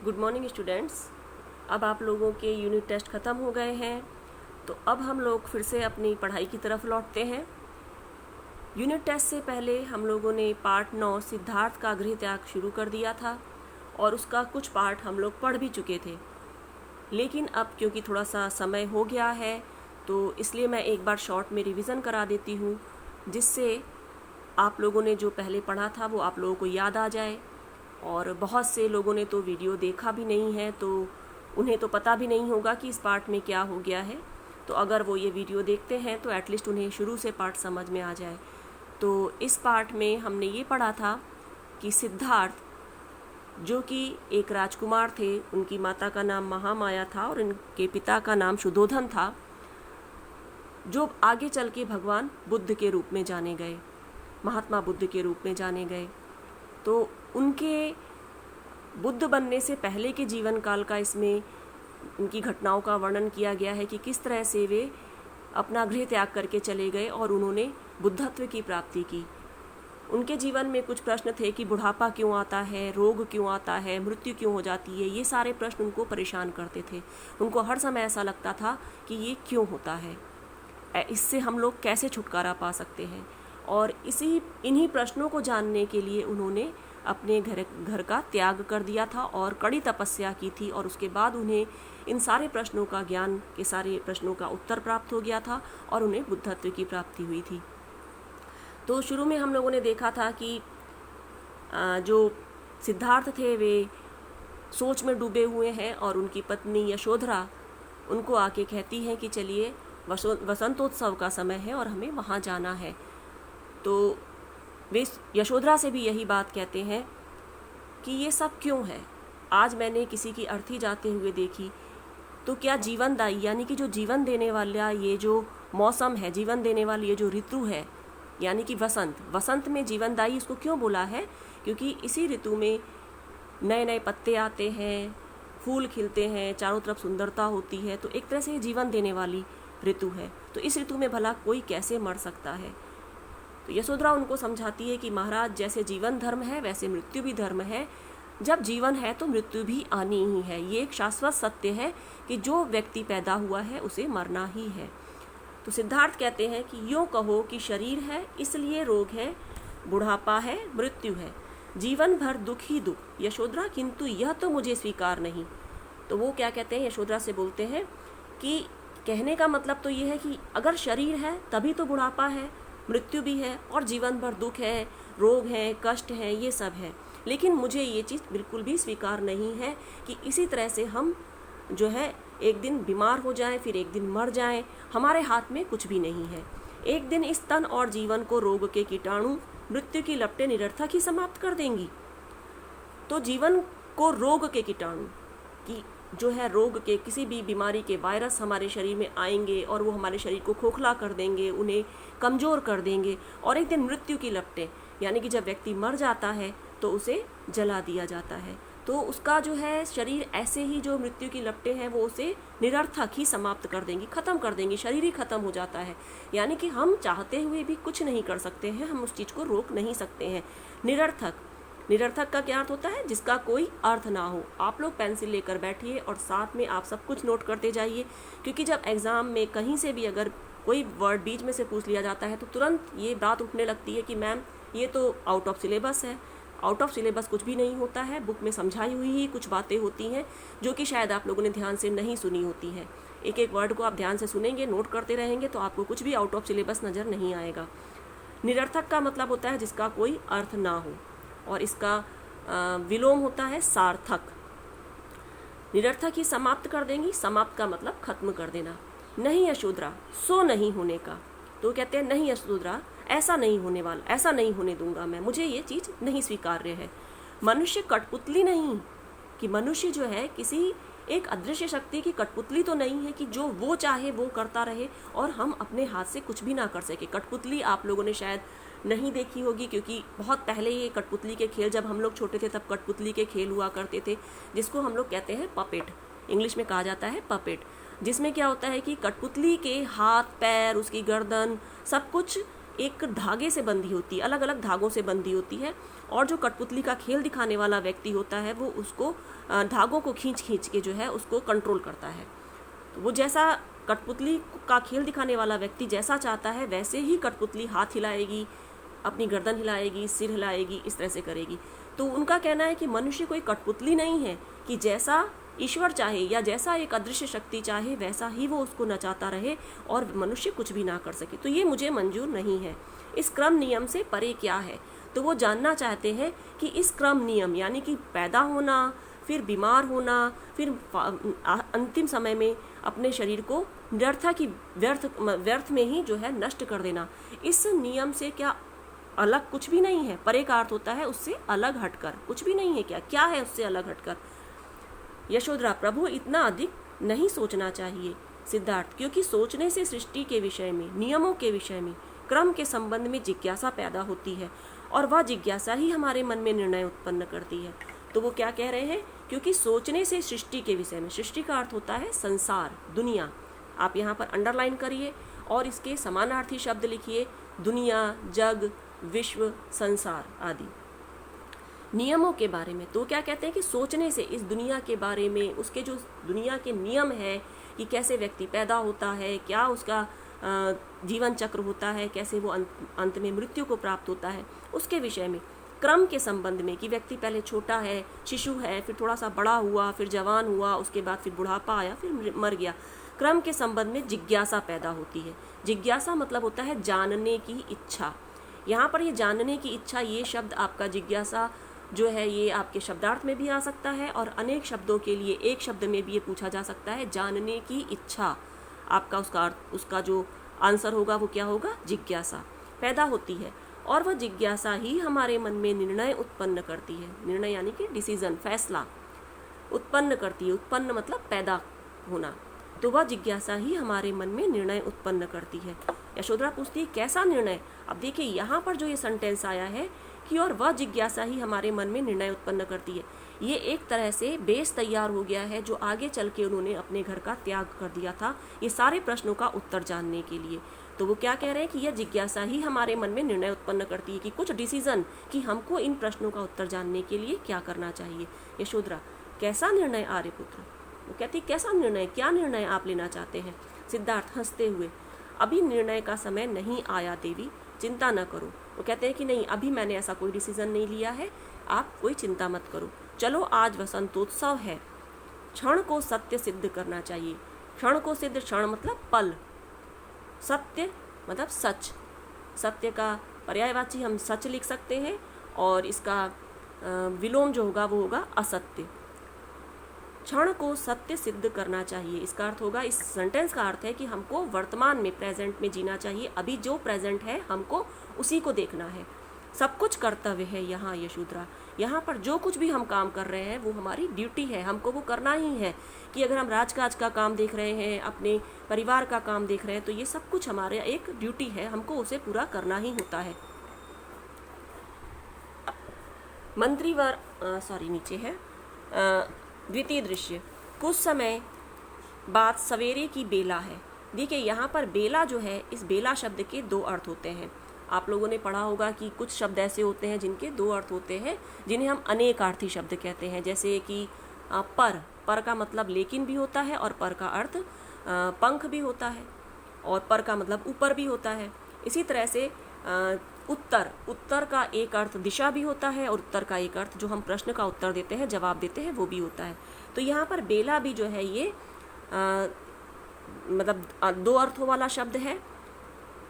Good morning students. अब आप लोगों के यूनिट टेस्ट ख़त्म हो गए हैं, तो अब हम लोग फिर से अपनी पढ़ाई की तरफ लौटते हैं। यूनिट टेस्ट से पहले हम लोगों ने पार्ट 9 सिद्धार्थ का गृह त्याग शुरू कर दिया था और उसका कुछ पार्ट हम लोग पढ़ भी चुके थे। लेकिन अब क्योंकि थोड़ा सा समय हो गया है, तो इसलिए मैं एक बार शॉर्ट में रिवीज़न करा देती हूँ, जिससे आप लोगों ने जो पहले पढ़ा था वो आप लोगों को याद आ जाए। और बहुत से लोगों ने तो वीडियो देखा भी नहीं है, तो उन्हें तो पता भी नहीं होगा कि इस पार्ट में क्या हो गया है। तो अगर वो ये वीडियो देखते हैं तो एटलीस्ट उन्हें शुरू से पार्ट समझ में आ जाए। तो इस पार्ट में हमने ये पढ़ा था कि सिद्धार्थ, जो कि एक राजकुमार थे, उनकी माता का नाम महामाया था और इनके पिता का नाम शुद्धोधन था, जो आगे चल के भगवान बुद्ध के रूप में जाने गए, महात्मा बुद्ध के रूप में जाने गए। तो उनके बुद्ध बनने से पहले के जीवन काल का इसमें उनकी घटनाओं का वर्णन किया गया है कि किस तरह से वे अपना गृह त्याग करके चले गए और उन्होंने बुद्धत्व की प्राप्ति की। उनके जीवन में कुछ प्रश्न थे कि बुढ़ापा क्यों आता है, रोग क्यों आता है, मृत्यु क्यों हो जाती है। ये सारे प्रश्न उनको परेशान करते थे। उनको हर समय ऐसा लगता था कि ये क्यों होता है, इससे हम लोग कैसे छुटकारा पा सकते हैं। और इन्हीं प्रश्नों को जानने के लिए उन्होंने अपने घर का त्याग कर दिया था और कड़ी तपस्या की थी, और उसके बाद उन्हें इन सारे प्रश्नों का ज्ञान के सारे प्रश्नों का उत्तर प्राप्त हो गया था और उन्हें बुद्धत्व की प्राप्ति हुई थी। तो शुरू में हम लोगों ने देखा था कि जो सिद्धार्थ थे वे सोच में डूबे हुए हैं और उनकी पत्नी यशोधरा उनको आके कहती है कि चलिए वसंतोत्सव का समय है और हमें वहाँ जाना है। तो वे यशोधरा से भी यही बात कहते हैं कि ये सब क्यों है। आज मैंने किसी की अर्थी जाते हुए देखी, तो क्या जीवनदायी यानी कि जो जीवन देने वाला ये जो मौसम है, जीवन देने वाली ये जो ऋतु है, यानी कि वसंत में जीवनदायी इसको क्यों बोला है? क्योंकि इसी ऋतु में नए नए पत्ते आते हैं, फूल खिलते हैं, चारों तरफ सुंदरता होती है। तो एक तरह से ये जीवन देने वाली ऋतु है। तो इस ऋतु में भला कोई कैसे मर सकता है? तो यशोधरा उनको समझाती है कि महाराज, जैसे जीवन धर्म है वैसे मृत्यु भी धर्म है। जब जीवन है तो मृत्यु भी आनी ही है। ये एक शाश्वत सत्य है कि जो व्यक्ति पैदा हुआ है उसे मरना ही है। तो सिद्धार्थ कहते हैं कि यूँ कहो कि शरीर है इसलिए रोग है, बुढ़ापा है, मृत्यु है, जीवन भर दुख ही दुख। यशोधरा, किंतु यह तो मुझे स्वीकार नहीं। तो वो क्या कहते हैं, यशोधरा से बोलते हैं कि कहने का मतलब तो ये है कि अगर शरीर है तभी तो बुढ़ापा है, मृत्यु भी है और जीवन भर दुख है, रोग है, कष्ट है, ये सब है। लेकिन मुझे ये चीज़ बिल्कुल भी स्वीकार नहीं है कि इसी तरह से हम जो है एक दिन बीमार हो जाएं, फिर एक दिन मर जाएं। हमारे हाथ में कुछ भी नहीं है। एक दिन इस तन और जीवन को रोग के कीटाणु, मृत्यु की लपटें निरर्थक ही समाप्त कर देंगी। तो जीवन को रोग के कीटाणु की जो है, रोग के किसी भी बीमारी के वायरस हमारे शरीर में आएंगे और वो हमारे शरीर को खोखला कर देंगे, उन्हें कमज़ोर कर देंगे। और एक दिन मृत्यु की लपटें, यानी कि जब व्यक्ति मर जाता है तो उसे जला दिया जाता है। तो उसका जो है शरीर ऐसे ही, जो मृत्यु की लपटें हैं वो उसे निरर्थक ही समाप्त कर देंगी, ख़त्म कर देंगी, शरीर ही ख़त्म हो जाता है। यानी कि हम चाहते हुए भी कुछ नहीं कर सकते हैं, हम उस चीज़ को रोक नहीं सकते हैं। निरर्थक का क्या अर्थ होता है? जिसका कोई अर्थ ना हो। आप लोग पेंसिल लेकर बैठिए और साथ में आप सब कुछ नोट करते जाइए, क्योंकि जब एग्ज़ाम में कहीं से भी अगर कोई वर्ड बीच में से पूछ लिया जाता है तो तुरंत ये बात उठने लगती है कि मैम ये तो आउट ऑफ सिलेबस है। आउट ऑफ सिलेबस कुछ भी नहीं होता है। बुक में समझाई हुई ही कुछ बातें होती हैं जो कि शायद आप लोगों ने ध्यान से नहीं सुनी होती हैं। एक एक वर्ड को आप ध्यान से सुनेंगे, नोट करते रहेंगे तो आपको कुछ भी आउट ऑफ सिलेबस नज़र नहीं आएगा। निरर्थक का मतलब होता है जिसका कोई अर्थ ना हो, और इसका विलोम होता है सार्थक। निरर्थक ही समाप्त कर देंगी। समाप्त का मतलब खत्म कर देना। नहीं यशोधरा, सो नहीं होने का। तो कहते हैं नहीं यशोधरा, ऐसा नहीं होने वाला, ऐसा नहीं होने दूंगा मैं, मुझे ये चीज़ नहीं स्वीकार्य है। मनुष्य कठपुतली नहीं, कि मनुष्य जो है किसी एक अदृश्य शक्ति की कठपुतली तो नहीं है कि जो वो चाहे वो करता रहे और हम अपने हाथ से कुछ भी ना कर सके। कठपुतली आप लोगों ने शायद नहीं देखी होगी, क्योंकि बहुत पहले ये कठपुतली के खेल, जब हम लोग छोटे थे तब कठपुतली के खेल हुआ करते थे, जिसको हम लोग कहते हैं पपेट, इंग्लिश में कहा जाता है पपेट। जिसमें क्या होता है कि कठपुतली के हाथ पैर, उसकी गर्दन, सब कुछ एक धागे से बंधी होती है, अलग अलग धागों से बंधी होती है, और जो कठपुतली का खेल दिखाने वाला व्यक्ति होता है वो उसको धागों को खींच खींच के जो है उसको कंट्रोल करता है। तो वो जैसा कठपुतली का खेल दिखाने वाला व्यक्ति जैसा चाहता है वैसे ही कठपुतली हाथ हिलाएगी, अपनी गर्दन हिलाएगी, सिर हिलाएगी, इस तरह से करेगी। तो उनका कहना है कि मनुष्य कोई कठपुतली नहीं है कि जैसा ईश्वर चाहे या जैसा एक अदृश्य शक्ति चाहे वैसा ही वो उसको नचाता रहे और मनुष्य कुछ भी ना कर सके। तो ये मुझे मंजूर नहीं है। इस क्रम नियम से परे क्या है? तो वो जानना चाहते हैं कि इस क्रम नियम यानी कि पैदा होना, फिर बीमार होना, फिर अंतिम समय में अपने शरीर को व्यर्थ में ही जो है नष्ट कर देना, इस नियम से क्या अलग कुछ भी नहीं है? परे का अर्थ होता है उससे अलग हटकर, कुछ भी नहीं है। क्या है उससे अलग हटकर? यशोधरा, प्रभु इतना अधिक नहीं सोचना चाहिए। सिद्धार्थ, क्योंकि सोचने से सृष्टि के विषय में, नियमों के विषय में, क्रम के संबंध में जिज्ञासा पैदा होती है और वह जिज्ञासा ही हमारे मन में निर्णय उत्पन्न करती है। तो वो क्या कह रहे हैं? क्योंकि सोचने से सृष्टि के विषय में, सृष्टि का अर्थ होता है संसार, दुनिया। आप यहाँ पर अंडरलाइन करिए और इसके समानार्थी शब्द लिखिए, दुनिया, जग, विश्व, संसार आदि। नियमों के बारे में तो क्या कहते हैं कि सोचने से इस दुनिया के बारे में, उसके जो दुनिया के नियम है कि कैसे व्यक्ति पैदा होता है, क्या उसका जीवन चक्र होता है, कैसे वो अंत में मृत्यु को प्राप्त होता है, उसके विषय में, क्रम के संबंध में कि व्यक्ति पहले छोटा है, शिशु है, फिर थोड़ा सा बड़ा हुआ, फिर जवान हुआ, उसके बाद फिर बुढ़ापा आया, फिर मर गया। क्रम के संबंध में जिज्ञासा पैदा होती है। जिज्ञासा मतलब होता है जानने की इच्छा। यहाँ पर ये जानने की इच्छा, ये शब्द आपका जिज्ञासा जो है ये आपके शब्दार्थ में भी आ सकता है और अनेक शब्दों के लिए एक शब्द में भी ये पूछा जा सकता है। जानने की इच्छा, आपका उसका जो आंसर होगा वो क्या होगा? जिज्ञासा पैदा होती है और वह जिज्ञासा ही हमारे मन में निर्णय उत्पन्न करती है। निर्णय यानी कि डिसीजन, फैसला उत्पन्न करती है। उत्पन्न मतलब पैदा होना। तो वह जिज्ञासा ही हमारे मन में निर्णय उत्पन्न करती है। यशोधरा पूछती है कैसा निर्णय? अब देखिए यहाँ पर जो ये सेंटेंस आया है कि और वह जिज्ञासा ही हमारे मन में निर्णय उत्पन्न करती है, ये एक तरह से बेस तैयार हो गया है जो आगे चल के उन्होंने अपने घर का त्याग कर दिया था ये सारे प्रश्नों का उत्तर जानने के लिए। तो वो क्या कह रहे हैं कि यह जिज्ञासा ही हमारे मन में निर्णय उत्पन्न करती है कि कुछ डिसीजन, कि हमको इन प्रश्नों का उत्तर जानने के लिए क्या करना चाहिए। यशोधरा, कैसा निर्णय आर्यपुत्र? वो कहती कैसा निर्णय, क्या निर्णय आप लेना चाहते हैं? सिद्धार्थ हंसते हुए, अभी निर्णय का समय नहीं आया देवी, चिंता न करो। वो कहते हैं कि नहीं, अभी मैंने ऐसा कोई डिसीजन नहीं लिया है, आप कोई चिंता मत करो। चलो आज वसंतोत्सव है, क्षण को सत्य सिद्ध करना चाहिए। क्षण को सिद्ध, क्षण मतलब पल, सत्य मतलब सच। सत्य का पर्यायवाची हम सच लिख सकते हैं और इसका विलोम जो होगा वो होगा असत्य। क्षण को सत्य सिद्ध करना चाहिए, इसका अर्थ होगा, इस सेंटेंस का अर्थ है कि हमको वर्तमान में, प्रेजेंट में जीना चाहिए। अभी जो प्रेजेंट है हमको उसी को देखना है। सब कुछ कर्तव्य है यहाँ यशोधरा। यहाँ पर जो कुछ भी हम काम कर रहे हैं वो हमारी ड्यूटी है, हमको वो करना ही है। कि अगर हम राजकाज का काम देख रहे हैं, अपने परिवार का काम देख रहे हैं, तो ये सब कुछ हमारे एक ड्यूटी है, हमको उसे पूरा करना ही होता है। मंत्रीवर नीचे है द्वितीय दृश्य। कुछ समय बाद सवेरे की बेला है। देखिए यहाँ पर बेला जो है, इस बेला शब्द के दो अर्थ होते हैं। आप लोगों ने पढ़ा होगा कि कुछ शब्द ऐसे होते हैं जिनके दो अर्थ होते हैं, जिन्हें हम अनेकार्थी शब्द कहते हैं। जैसे कि पर का मतलब लेकिन भी होता है और पर का अर्थ पंख भी होता है, और पर का मतलब ऊपर भी होता है। इसी तरह से उत्तर का एक अर्थ दिशा भी होता है और उत्तर का एक अर्थ जो हम प्रश्न का उत्तर देते हैं, जवाब देते हैं, वो भी होता है। तो यहाँ पर बेला भी जो है ये मतलब दो अर्थों वाला शब्द है।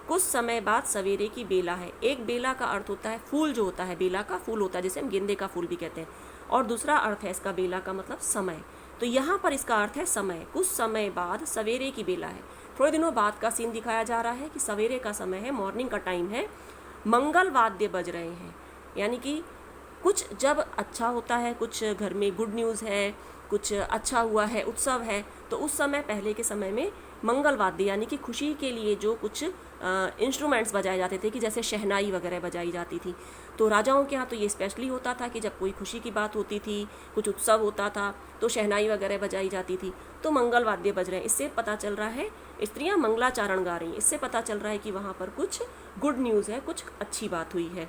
कुछ समय बाद सवेरे की बेला है। एक बेला का अर्थ होता है फूल जो होता है, बेला का फूल होता है, जैसे हम गेंदे का फूल भी कहते हैं, और दूसरा अर्थ है इसका बेला का मतलब समय। तो यहाँ पर इसका अर्थ है समय। कुछ समय बाद सवेरे की बेला है। थोड़े दिनों बाद का सीन दिखाया जा रहा है कि सवेरे का समय है, मॉर्निंग का टाइम है, मंगल वाद्य बज रहे हैं। यानी कि कुछ जब अच्छा होता है, कुछ घर में गुड न्यूज़ है, कुछ अच्छा हुआ है, उत्सव है, तो उस समय, पहले के समय में मंगल वाद्य यानी कि खुशी के लिए जो कुछ इंस्ट्रूमेंट्स बजाए जाते थे, कि जैसे शहनाई वगैरह बजाई जाती थी। तो राजाओं के यहाँ तो ये स्पेशली होता था कि जब कोई खुशी की बात होती थी, कुछ उत्सव होता था, तो शहनाई वगैरह बजाई जाती थी। तो मंगल वाद्य बज रहे हैं, इससे पता चल रहा है स्त्रियाँ मंगलाचरण गा रही हैं, इससे पता चल रहा है कि वहाँ पर कुछ गुड न्यूज़ है, कुछ अच्छी बात हुई है।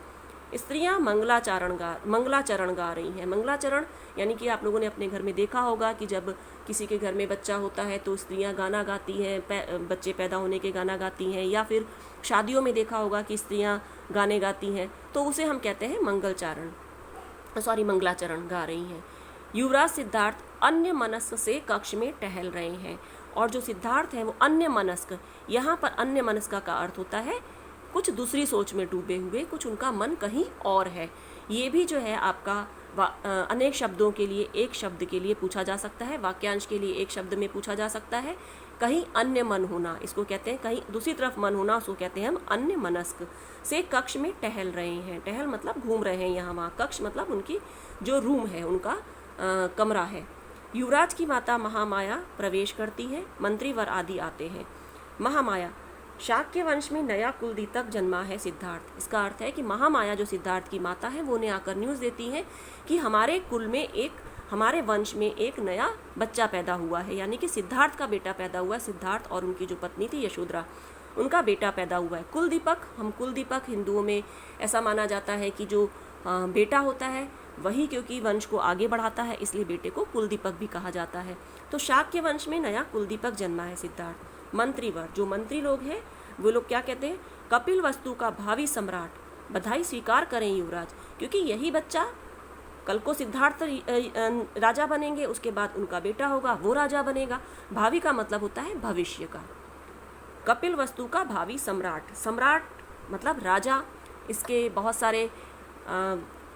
स्त्रियाँ मंगलाचरण गा रही हैं। मंगलाचरण यानी कि आप लोगों ने अपने घर में देखा होगा कि जब किसी के घर में बच्चा होता है तो स्त्रियाँ गाना गाती हैं, बच्चे पैदा होने के गाना गाती हैं, या फिर शादियों में देखा होगा कि स्त्रियाँ गाने गाती हैं, तो उसे हम कहते हैं मंगलाचरण गा रही हैं। युवराज सिद्धार्थ अन्य मनस्क से कक्ष में टहल रहे हैं, और जो सिद्धार्थ हैं वो अन्य मनस्क, यहाँ पर अन्य मनस्क का अर्थ होता है कुछ दूसरी सोच में डूबे हुए, कुछ उनका मन कहीं और है। ये भी जो है आपका अनेक शब्दों के लिए एक शब्द के लिए पूछा जा सकता है, वाक्यांश के लिए एक शब्द में पूछा जा सकता है। कहीं अन्य मन होना इसको कहते हैं, कहीं दूसरी तरफ मन होना उसको कहते हैं हम अन्य मनस्क। से कक्ष में टहल रहे हैं, टहल मतलब घूम रहे हैं यहाँ वहाँ, कक्ष मतलब उनकी जो रूम है, उनका कमरा है। युवराज की माता महामाया प्रवेश करती है, मंत्रीवर आदि आते हैं। महामाया, शाक्य वंश में नया कुलदीपक जन्मा है सिद्धार्थ। इसका अर्थ है कि महामाया जो सिद्धार्थ की माता है वो उन्हें आकर न्यूज़ देती है कि हमारे कुल में हमारे वंश में एक नया बच्चा पैदा हुआ है, यानी कि सिद्धार्थ का बेटा पैदा हुआ है। सिद्धार्थ और उनकी जो पत्नी थी यशोधरा, उनका बेटा पैदा हुआ है। कुलदीपक हिंदुओं में ऐसा माना जाता है कि जो बेटा होता है वही क्योंकि वंश को आगे बढ़ाता है, इसलिए बेटे को कुलदीपक भी कहा जाता है। तो शाक्य वंश में नया कुलदीपक जन्मा है सिद्धार्थ। मंत्रीवर, जो मंत्री लोग हैं वो लोग क्या कहते हैं, कपिल वस्तु का भावी सम्राट, बधाई स्वीकार करें युवराज, क्योंकि यही बच्चा कल को सिद्धार्थ राजा बनेंगे, उसके बाद उनका बेटा होगा वो राजा बनेगा। भावी का मतलब होता है भविष्य का। कपिल वस्तु का भावी सम्राट, सम्राट मतलब राजा। इसके बहुत सारे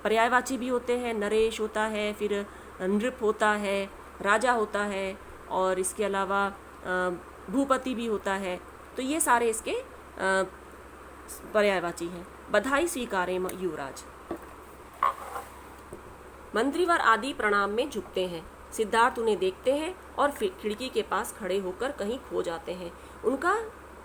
पर्यायवाची भी होते हैं, नरेश होता है, फिर नृप होता है, राजा होता है, और इसके अलावा भूपति भी होता है। तो ये सारे इसके पर्यायवाची हैं। बधाई स्वीकारें युवराज। मंत्रीवर आदि प्रणाम में झुकते हैं। सिद्धार्थ उन्हें देखते हैं और फिर खिड़की के पास खड़े होकर कहीं खो जाते हैं।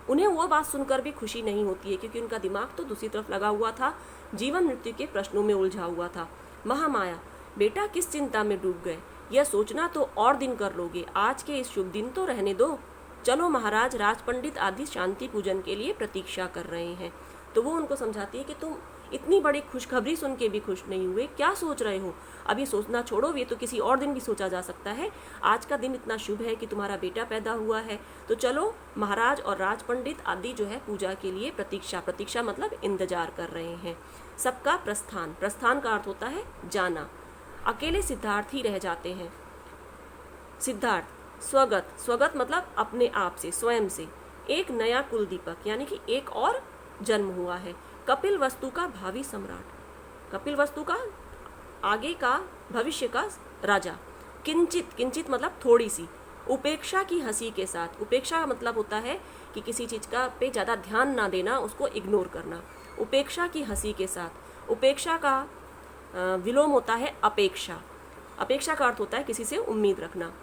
उन्हें वो बात सुनकर भी खुशी नहीं होती है, क्योंकि उनका दिमाग तो दूसरी तरफ लगा हुआ था, जीवन मृत्यु के प्रश्नों में उलझा हुआ था। महामाया, बेटा किस चिंता में डूब गए, यह सोचना तो और दिन कर लोगे, आज के इस शुभ दिन तो रहने दो। चलो महाराज, राजपंडित आदि शांति पूजन के लिए प्रतीक्षा कर रहे हैं। तो वो उनको समझाती है कि तुम इतनी बड़ी खुशखबरी सुन के भी खुश नहीं हुए, क्या सोच रहे हो, अभी सोचना छोड़ो, ये तो किसी और दिन भी सोचा जा सकता है। आज का दिन इतना शुभ है कि तुम्हारा बेटा पैदा हुआ है, तो चलो महाराज और राजपंडित आदि जो है पूजा के लिए प्रतीक्षा मतलब इंतजार कर रहे हैं। सबका प्रस्थान का अर्थ होता है जाना। अकेले सिद्धार्थ ही रह जाते हैं। सिद्धार्थ, स्वगत मतलब अपने आप से, स्वयं से। एक नया कुलदीपक यानी कि एक और जन्म हुआ है। कपिल वस्तु का भावी सम्राट, कपिल वस्तु का आगे का भविष्य का राजा। किंचित मतलब थोड़ी सी। उपेक्षा की हंसी के साथ, उपेक्षा का मतलब होता है कि किसी चीज का पे ज्यादा ध्यान ना देना, उसको इग्नोर करना। उपेक्षा की हंसी के साथ, उपेक्षा का विलोम होता है अपेक्षा। अपेक्षा का अर्थ होता है किसी से उम्मीद रखना।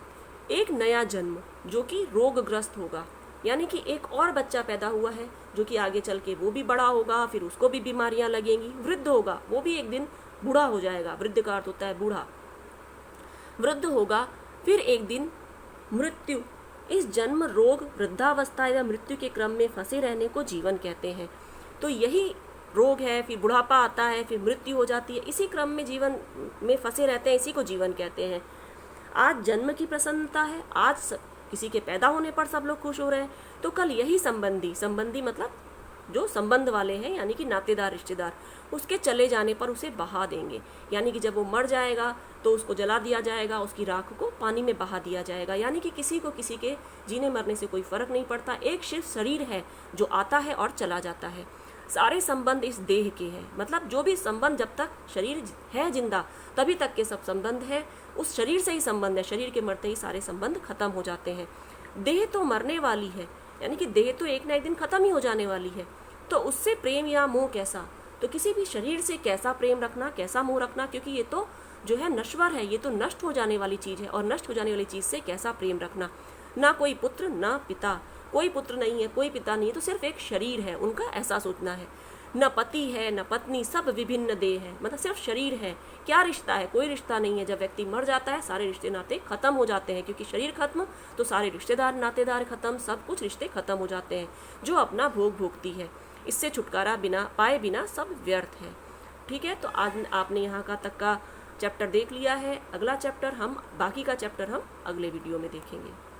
एक नया जन्म जो कि रोगग्रस्त होगा, यानी कि एक और बच्चा पैदा हुआ है जो कि आगे चल के वो भी बड़ा होगा, फिर उसको भी बीमारियां लगेंगी। वृद्ध होगा, वो भी एक दिन बूढ़ा हो जाएगा। वृद्ध का अर्थ होता है बूढ़ा। वृद्ध होगा, फिर एक दिन मृत्यु। इस जन्म, रोग, वृद्धावस्था या मृत्यु के क्रम में फंसे रहने को जीवन कहते हैं। तो यही रोग है, फिर बुढ़ापा आता है, फिर मृत्यु हो जाती है, इसी क्रम में जीवन में फंसे रहते हैं, इसी को जीवन कहते हैं। आज जन्म की प्रसन्नता है, आज किसी के पैदा होने पर सब लोग खुश हो रहे हैं, तो कल यही संबंधी मतलब जो संबंध वाले हैं, यानी कि नातेदार रिश्तेदार, उसके चले जाने पर उसे बहा देंगे। यानी कि जब वो मर जाएगा तो उसको जला दिया जाएगा, उसकी राख को पानी में बहा दिया जाएगा। यानी कि किसी को किसी के जीने मरने से कोई फर्क नहीं पड़ता। एक सिर्फ शरीर है जो आता है और चला जाता है। सारे संबंध इस देह के हैं, मतलब जो भी संबंध, जब तक शरीर है जिंदा तभी तक के सब संबंध है, उस शरीर से ही संबंध है। शरीर के मरते ही सारे संबंध खत्म हो जाते हैं। देह तो मरने वाली है, यानी कि देह तो एक ना एक दिन खत्म ही हो जाने वाली है, तो उससे प्रेम या मोह कैसा, तो किसी भी शरीर से कैसा प्रेम रखना, कैसा मोह रखना, क्योंकि ये तो जो है नश्वर है, ये तो नष्ट हो जाने वाली चीज है, और नष्ट हो जाने वाली चीज से कैसा प्रेम रखना। ना कोई पुत्र ना पिता, कोई पुत्र नहीं है, कोई पिता नहीं है, तो सिर्फ एक शरीर है, उनका ऐसा सोचना है। न पति है न पत्नी, सब विभिन्न देह है, मतलब सिर्फ शरीर है। क्या रिश्ता है? कोई रिश्ता नहीं है। जब व्यक्ति मर जाता है सारे रिश्ते नाते खत्म हो जाते हैं, क्योंकि शरीर खत्म तो सारे रिश्तेदार नातेदार खत्म, सब कुछ रिश्ते खत्म हो जाते हैं। जो अपना भोग भोगती है, इससे छुटकारा बिना पाए बिना सब व्यर्थ है। ठीक है, तो आज आपने यहाँ का तक का चैप्टर देख लिया है। अगला चैप्टर हम बाकी का चैप्टर हम अगले वीडियो में देखेंगे।